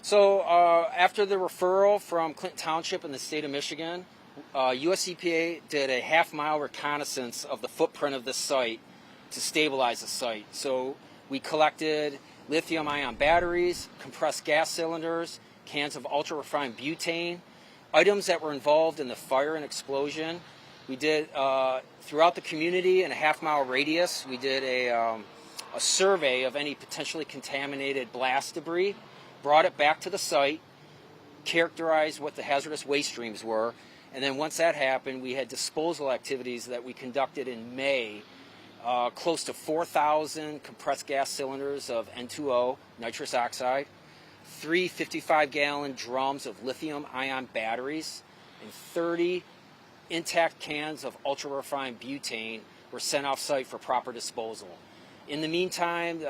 So after the referral from Clinton Township in the state of Michigan, US EPA did a half-mile reconnaissance of the footprint of this site to stabilize the site. So we collected lithium-ion batteries, compressed gas cylinders, cans of ultra-refined butane, items that were involved in the fire and explosion. We did, throughout the community in a half-mile radius, we did a survey of any potentially contaminated blast debris, brought it back to the site, characterized what the hazardous waste streams were, and then once that happened, we had disposal activities that we conducted in May, close to 4,000 compressed gas cylinders of N2O, nitrous oxide, 3 55-gallon drums of lithium-ion batteries, and 30 intact cans of ultra-refined butane were sent off-site for proper disposal. In the meantime,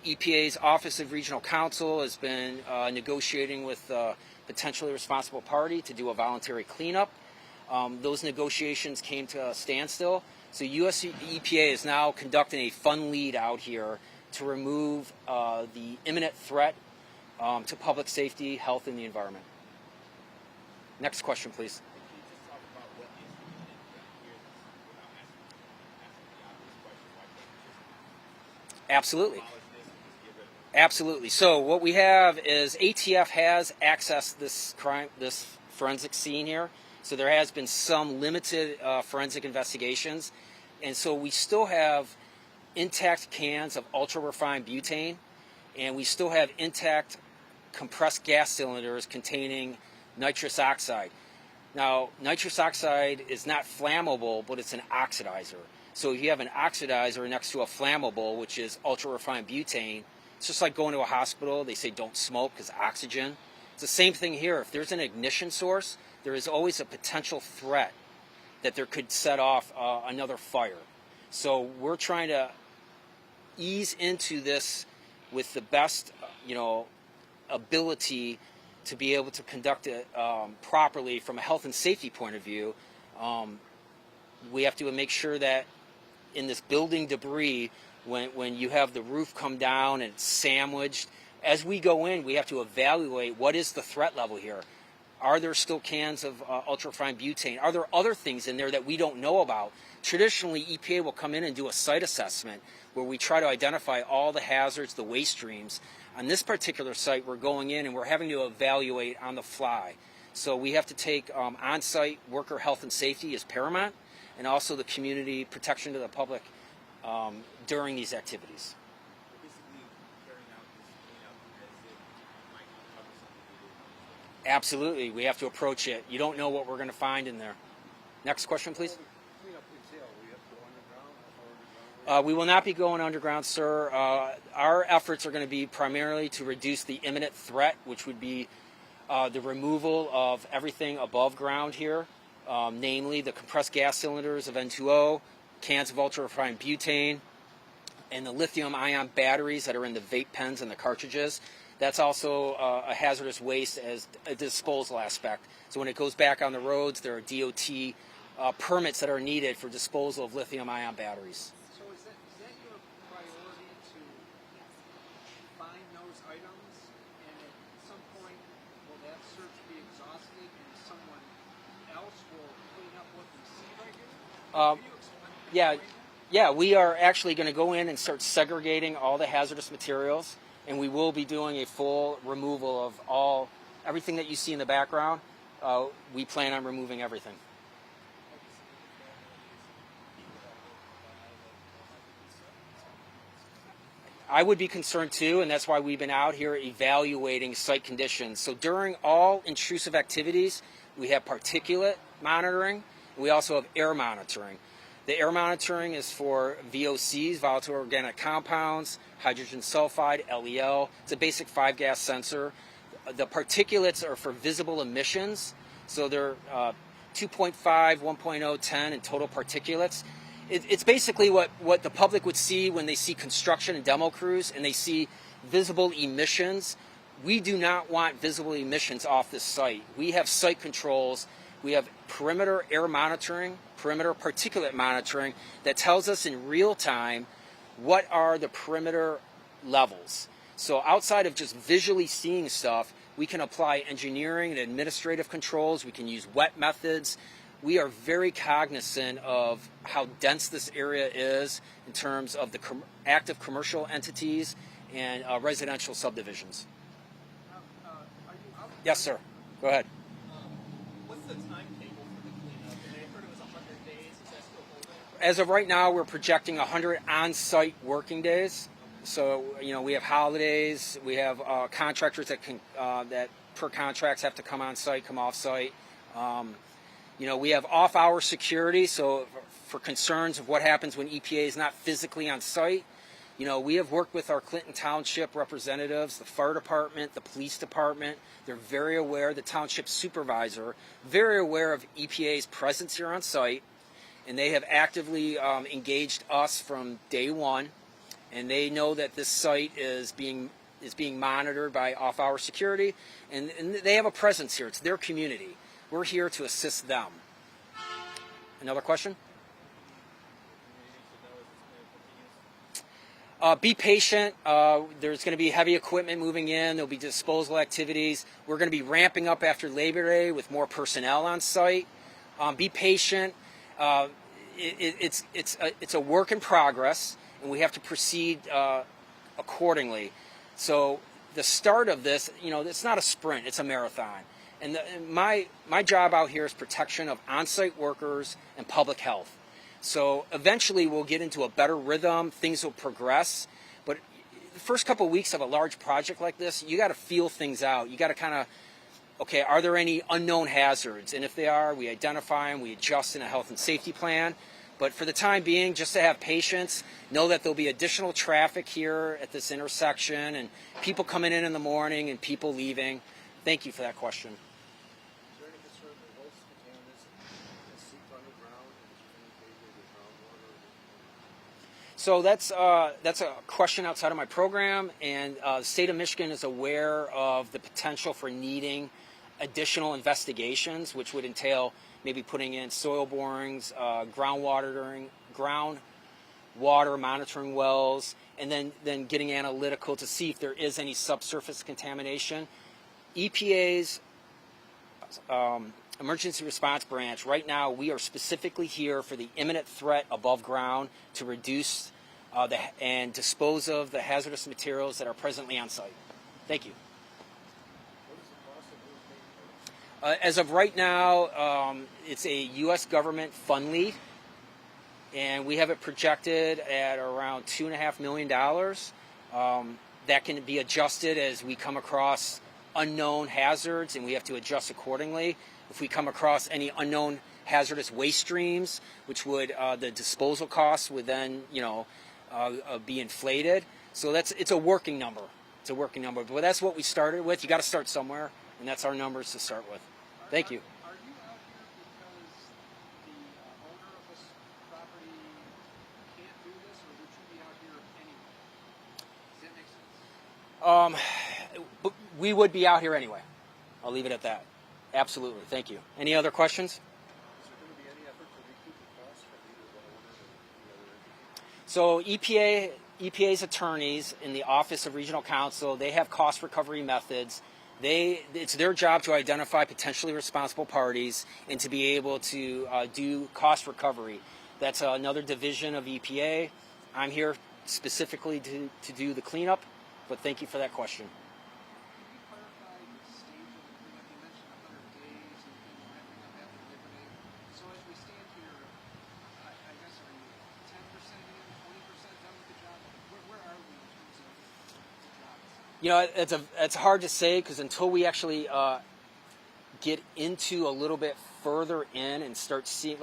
EPA's Office of Regional Counsel has been negotiating with a potentially responsible party to do a voluntary cleanup. Those negotiations came to a standstill, so US EPA is now conducting a fund lead out here to remove the imminent threat to public safety, health, and the environment. Next question, please. Absolutely. Absolutely. So what we have is ATF has accessed this forensic scene here. So there has been some limited forensic investigations. And so we still have intact cans of ultra-refined butane, and we still have intact compressed gas cylinders containing nitrous oxide. Now, nitrous oxide is not flammable, but it's an oxidizer. So if you have an oxidizer next to a flammable, which is ultra-refined butane, it's just like going to a hospital. They say don't smoke because oxygen. It's the same thing here. If there's an ignition source, there is always a potential threat that there could set off another fire. So we're trying to ease into this with the best, ability to be able to conduct it properly from a health and safety point of view. We have to make sure that in this building debris, when you have the roof come down and it's sandwiched, as we go in, we have to evaluate what is the threat level here. Are there still cans of ultra-refined butane? Are there other things in there that we don't know about? Traditionally, EPA will come in and do a site assessment where we try to identify all the hazards, the waste streams. On this particular site, we're going in and we're having to evaluate on the fly. So we have to take on-site worker health and safety as paramount, and also the community protection to the public during these activities. Absolutely, we have to approach it. You don't know what we're going to find in there. Next question, please. We will not be going underground, sir. Our efforts are going to be primarily to reduce the imminent threat, which would be the removal of everything above ground here, namely the compressed gas cylinders of N2O, cans of ultra-refined butane, and the lithium-ion batteries that are in the vape pens and the cartridges. That's also a hazardous waste as a disposal aspect. So when it goes back on the roads, there are DOT permits that are needed for disposal of lithium-ion batteries. So is that your priority to find those items, and at some point will that search be exhausted and someone else will clean up what you see right here? Can you explain that? Yeah, we are actually going to go in and start segregating all the hazardous materials, and we will be doing a full removal of everything that you see in the background. We plan on removing everything. I would be concerned too, and that's why we've been out here evaluating site conditions. So during all intrusive activities, we have particulate monitoring. We also have air monitoring. The air monitoring is for VOCs, volatile organic compounds, hydrogen sulfide, LEL. It's a basic 5-gas sensor. The particulates are for visible emissions. So they're 2.5, 1.0, 10 in total particulates. It's basically what the public would see when they see construction and demo crews and they see visible emissions. We do not want visible emissions off this site. We have site controls. We have perimeter air monitoring, perimeter particulate monitoring that tells us in real time what are the perimeter levels. So outside of just visually seeing stuff, we can apply engineering and administrative controls. We can use wet methods. We are very cognizant of how dense this area is in terms of the active commercial entities and residential subdivisions. Now, are you out? Yes, sir. Go ahead. What's the timetable for the cleanup? And I heard it was 100 days. Is that still holding? As of right now, we're projecting 100 on-site working days. So, we have holidays. We have contractors that per contracts have to come on site, come off site. We have off-hour security. So, for concerns of what happens when EPA is not physically on site, we have worked with our Clinton Township representatives, the fire department, the police department. They're very aware, the township supervisor, very aware of EPA's presence here on site. And they have actively engaged us from day one. And they know that this site is being monitored by off-hour security. And they have a presence here. It's their community. We're here to assist them. Another question? Be patient. There's going to be heavy equipment moving in. There'll be disposal activities. We're going to be ramping up after Labor Day with more personnel on site. Be patient. It's a work in progress, and we have to proceed accordingly. So the start of this, it's not a sprint; it's a marathon. And my job out here is protection of on-site workers and public health. So eventually we'll get into a better rhythm, things will progress, but the first couple of weeks of a large project like this, you got to feel things out. You got to kind of, okay, are there any unknown hazards? And if they are, we identify them, we adjust in a health and safety plan. But for the time being, just to have patience, know that there'll be additional traffic here at this intersection and people coming in the morning and people leaving. Thank you for that question. Is there any concern that most contaminants that seep underground and So that's a question outside of my program, and the state of Michigan is aware of the potential for needing additional investigations, which would entail maybe putting in soil borings, groundwater monitoring wells, and then getting analytical to see if there is any subsurface contamination. EPA's emergency response branch, right now we are specifically here for the imminent threat above ground to reduce and dispose of the hazardous materials that are presently on site. Thank you. As of right now, it's a U.S. government fund lead, and we have it projected at around $2.5 million. That can be adjusted as we come across unknown hazards, and we have to adjust accordingly. If we come across any unknown hazardous waste streams, which would the disposal costs would then be inflated. So it's a working number. It's a working number, but that's what we started with. You got to start somewhere, and that's our numbers to start with. Thank you. Are you out here because the owner of this property can't do this, or would you be out here anyway? Does that make sense? We would be out here anyway. I'll leave it at that. Absolutely. Thank you. Any other questions? Is there going to be any effort to recoup the costs from either the owner or the other entity? So EPA's attorneys in the Office of Regional Counsel, they have cost recovery methods. It's their job to identify potentially responsible parties and to be able to do cost recovery. That's another division of EPA. I'm here specifically to do the cleanup, but thank you for that question. Can you clarify the stage of the cleanup? You mentioned 100 days and ramping up after Labor Day. So as we stand here, I guess are you 10% in, 20% done with the job? Where are we in terms of the job? It's hard to say because until we actually get into a little bit further in and start seeing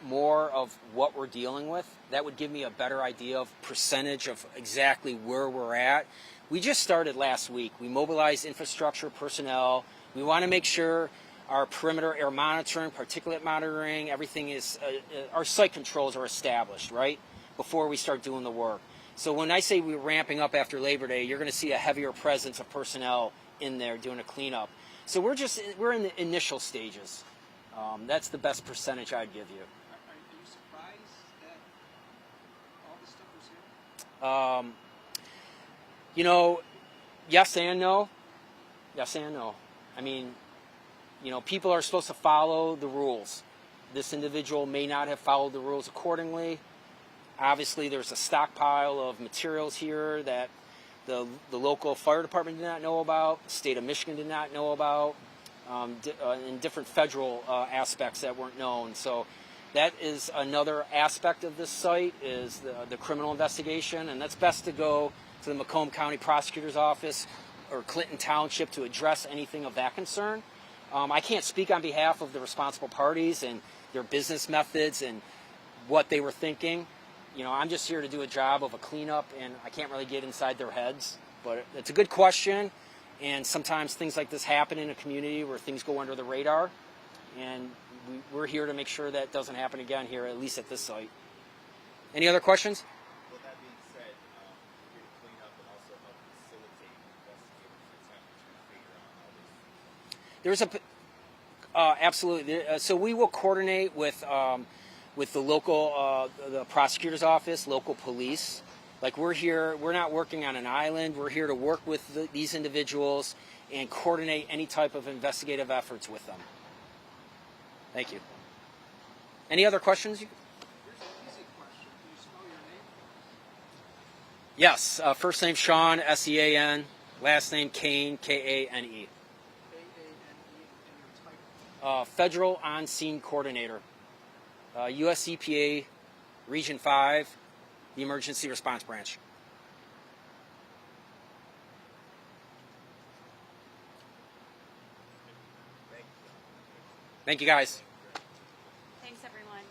more of what we're dealing with, that would give me a better idea of percentage of exactly where we're at. We just started last week. We mobilized infrastructure personnel. We want to make sure our perimeter air monitoring, particulate monitoring, everything is, our site controls are established, right, before we start doing the work. So when I say we're ramping up after Labor Day, you're going to see a heavier presence of personnel in there doing a cleanup. So we're in the initial stages. That's the best percentage I'd give you. Are you surprised that all this stuff was here? Yes and no. Yes and no. I mean, people are supposed to follow the rules. This individual may not have followed the rules accordingly. Obviously, there's a stockpile of materials here that the local fire department did not know about, the state of Michigan did not know about, and different federal aspects that weren't known. So that is another aspect of this site, is the criminal investigation, and that's best to go to the Macomb County Prosecutor's Office or Clinton Township to address anything of that concern. I can't speak on behalf of the responsible parties and their business methods and what they were thinking. I'm just here to do a job of a cleanup, and I can't really get inside their heads. But it's a good question, and sometimes things like this happen in a community where things go under the radar, and we're here to make sure that doesn't happen again here, at least at this site. Any other questions? With that being said, you're here to clean up and also help facilitate investigators' attempt to figure out all this. Absolutely. So we will coordinate with the local, the prosecutor's office, local police. Like, we're here, we're not working on an island. We're here to work with these individuals and coordinate any type of investigative efforts with them. Thank you. Any other questions? Here's an easy question. Can you spell your name? Yes. First name Sean, S-E-A-N. Last name Kane, K-A-N-E. K-A-N-E, and your title? Federal On-Scene Coordinator. US EPA Region 5, the Emergency Response Branch. Thank you, guys. Thanks, everyone.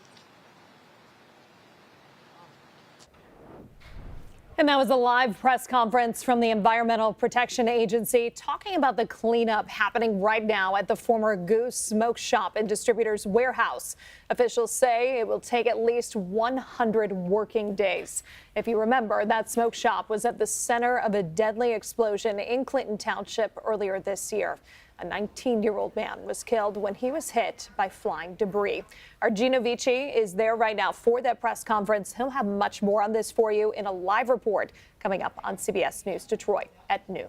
And that was a live press conference from the Environmental Protection Agency talking about the cleanup happening right now at the former Goose Smoke Shop and Distributors warehouse. Officials say it will take at least 100 working days. If you remember, that smoke shop was at the center of a deadly explosion in Clinton Township earlier this year. A 19-year-old man was killed when he was hit by flying debris. Our Gino Vici is there right now for that press conference. He'll have much more on this for you in a live report coming up on CBS News Detroit at noon.